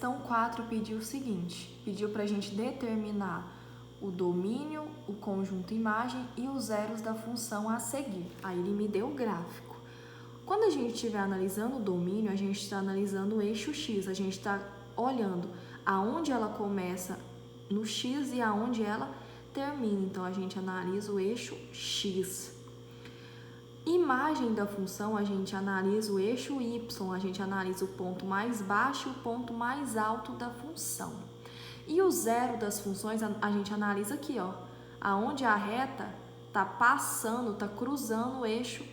questão 4 pediu o seguinte, pediu para a gente determinar o domínio, o conjunto imagem e os zeros da função a seguir. Aí ele me deu o gráfico. Quando a gente estiver analisando o domínio, a gente está analisando o eixo X, a gente está olhando aonde ela começa no X e aonde ela termina. Então, a gente analisa o eixo X. Imagem da função, a gente analisa o eixo Y, a gente analisa o ponto mais baixo e o ponto mais alto da função. E o zero das funções, a gente analisa aqui, ó, aonde a reta está passando, está cruzando o eixo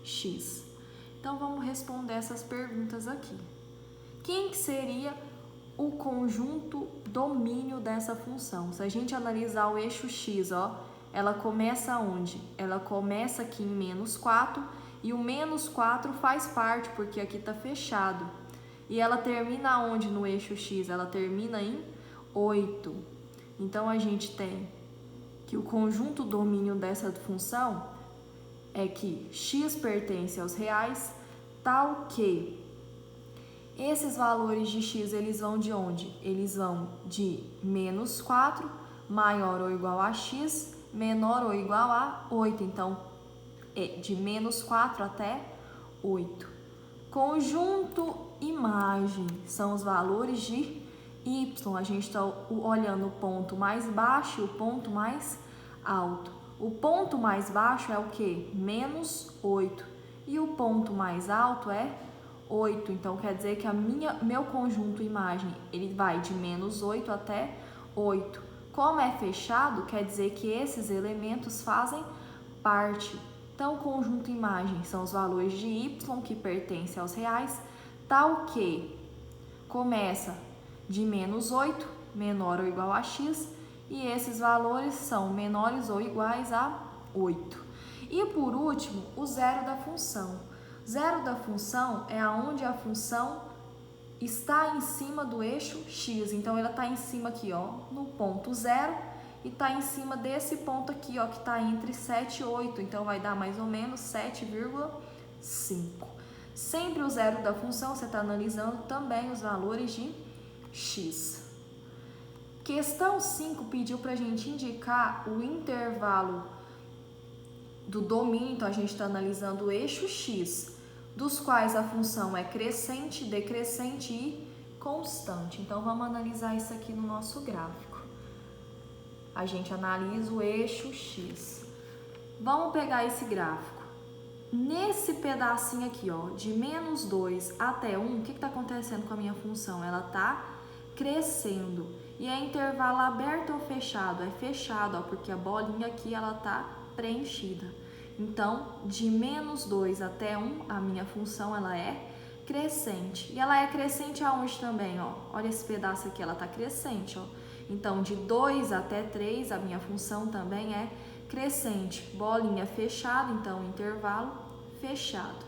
X. Então, vamos responder essas perguntas aqui. Quem que seria o conjunto domínio dessa função? Se a gente analisar o eixo X, ó, ela começa onde? Ela começa aqui em menos 4 e o menos 4 faz parte, porque aqui está fechado. E ela termina onde no eixo X? Ela termina em 8. Então, a gente tem que o conjunto domínio dessa função é que x pertence aos reais, tal que esses valores de x, eles vão de onde? Eles vão de menos 4, maior ou igual a x, menor ou igual a 8. Então, é de menos 4 até 8. Conjunto imagem são os valores de y. A gente está olhando o ponto mais baixo e o ponto mais alto. O ponto mais baixo é o que? Menos 8. E o ponto mais alto é 8. Então, quer dizer que meu conjunto imagem, ele vai de menos 8 até 8. Como é fechado, quer dizer que esses elementos fazem parte. Então, o conjunto imagem são os valores de y que pertencem aos reais, tal que começa de menos 8, menor ou igual a x, e esses valores são menores ou iguais a 8. E por último, o zero da função. Zero da função é aonde a função está em cima do eixo x. Então, ela está em cima aqui, ó, no ponto 0, e está em cima desse ponto aqui, ó, que está entre 7 e 8. Então, vai dar mais ou menos 7,5. Sempre o zero da função, você está analisando também os valores de x. Questão 5 pediu para a gente indicar o intervalo do domínio. Então, a gente está analisando o eixo x, dos quais a função é crescente, decrescente e constante. Então, vamos analisar isso aqui no nosso gráfico. A gente analisa o eixo x. Vamos pegar esse gráfico. Nesse pedacinho aqui, ó, de menos 2 até 1, o que está acontecendo com a minha função? Ela está crescendo. E é intervalo aberto ou fechado? É fechado, ó, porque a bolinha aqui ela está preenchida. Então, de menos 2 até 1, a minha função ela é crescente. E ela é crescente aonde também, ó? Olha esse pedaço aqui, ela está crescente, ó. Então, de 2 até 3, a minha função também é crescente. Bolinha fechada, então, intervalo fechado.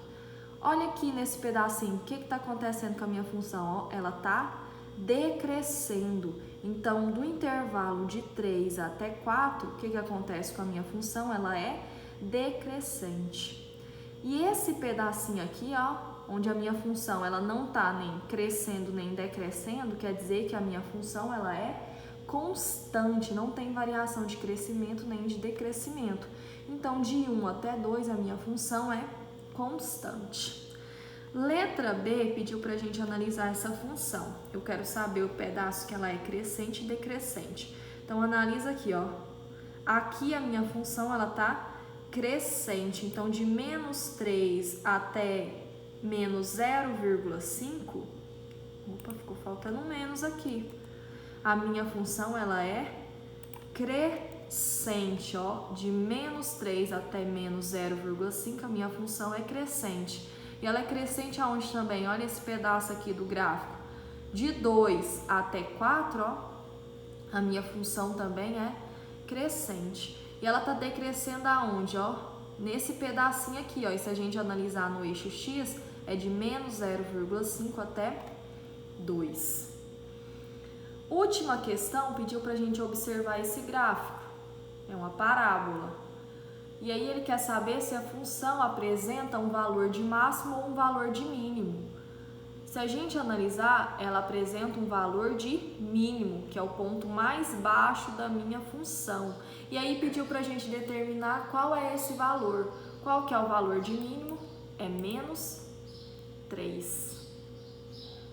Olha aqui nesse pedacinho, o que está acontecendo com a minha função? Ó, ela está decrescendo. Então, do intervalo de 3 até 4, o que acontece com a minha função? Ela é decrescente. E esse pedacinho aqui, ó, onde a minha função ela não está nem crescendo nem decrescendo, quer dizer que a minha função ela é constante, não tem variação de crescimento nem de decrescimento. Então, de 1 até 2, a minha função é constante. Letra B pediu para a gente analisar essa função. Eu quero saber o pedaço que ela é crescente e decrescente. Então, analisa aqui, ó. Aqui a minha função ela está crescente. Então, de menos 3 até menos 0,5, opa, ficou faltando menos aqui. A minha função ela é crescente, ó. De menos 3 até menos 0,5, a minha função é crescente. E ela é crescente aonde também? Olha esse pedaço aqui do gráfico. De 2 até 4, ó, a minha função também é crescente. E ela está decrescendo aonde, ó? Nesse pedacinho aqui, ó. E se a gente analisar no eixo x, é de menos 0,5 até 2. Última questão pediu para a gente observar esse gráfico. É uma parábola. E aí ele quer saber se a função apresenta um valor de máximo ou um valor de mínimo. Se a gente analisar, ela apresenta um valor de mínimo, que é o ponto mais baixo da minha função. E aí pediu para a gente determinar qual é esse valor. Qual que é o valor de mínimo? É menos 3.